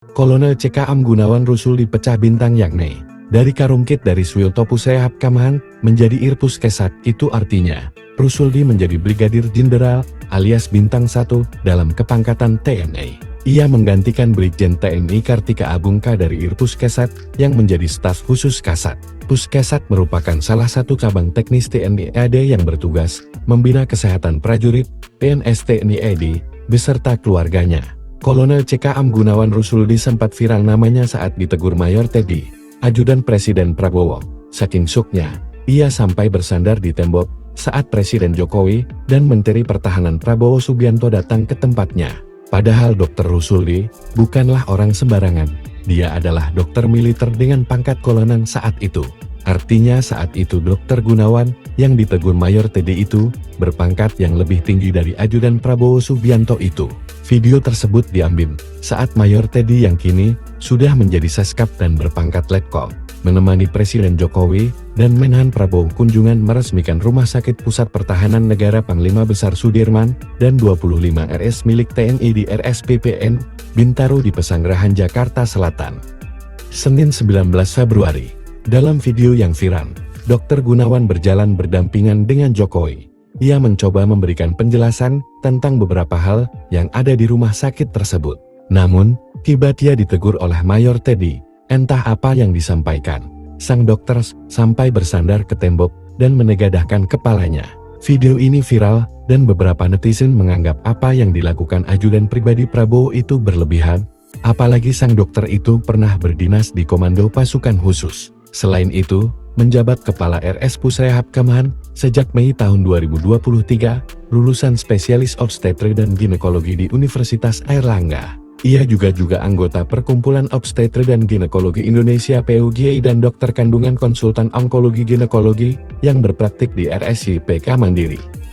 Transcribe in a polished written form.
Kolonel CKM Gunawan Rusuli pecah bintang yakni dari Karungkit dari Swioto Pusehap Kamahan menjadi Irpus Kesat. Itu artinya Rusuli menjadi Brigadir Jenderal alias Bintang 1 dalam kepangkatan TNI. Ia menggantikan Brigjen TNI Kartika Abungka dari Irpus Kesat yang menjadi staf khusus Kasat. Puskesat merupakan salah satu cabang teknis TNI AD yang bertugas membina kesehatan prajurit PNS TNI AD beserta keluarganya. Kolonel CKM Gunawan Rusuli sempat viral namanya saat ditegur Mayor Teddy, ajudan Presiden Prabowo. Saking syoknya, ia sampai bersandar di tembok saat Presiden Jokowi dan Menteri Pertahanan Prabowo Subianto datang ke tempatnya. Padahal Dr. Rusuli bukanlah orang sembarangan, dia adalah dokter militer dengan pangkat kolonel saat itu. Artinya saat itu Dr. Gunawan yang ditegur Mayor Teddy itu berpangkat yang lebih tinggi dari ajudan Prabowo Subianto itu. Video tersebut diambil saat Mayor Teddy yang kini sudah menjadi Seskap dan berpangkat Letkol, menemani Presiden Jokowi dan Menhan Prabowo kunjungan meresmikan Rumah Sakit Pusat Pertahanan Negara Panglima Besar Sudirman dan 25 RS milik TNI di RSPPN Bintaro di Pesanggerahan Jakarta Selatan. Senin 19 Februari. Dalam video yang viral, Dr. Gunawan berjalan berdampingan dengan Jokowi. Ia mencoba memberikan penjelasan tentang beberapa hal yang ada di rumah sakit tersebut. Namun, tiba ia ditegur oleh Mayor Teddy. Entah apa yang disampaikan. Sang dokter sampai bersandar ke tembok dan menegadahkan kepalanya. Video ini viral dan beberapa netizen menganggap apa yang dilakukan ajudan pribadi Prabowo itu berlebihan. Apalagi sang dokter itu pernah berdinas di Komando Pasukan Khusus. Selain itu, menjabat Kepala RS Pusehap Kamahan sejak Mei tahun 2023, lulusan spesialis obstetri dan ginekologi di Universitas Airlangga. Ia juga anggota Perkumpulan Obstetri dan Ginekologi Indonesia PUGI dan dokter kandungan konsultan onkologi ginekologi yang berpraktik di RSIPK Mandiri.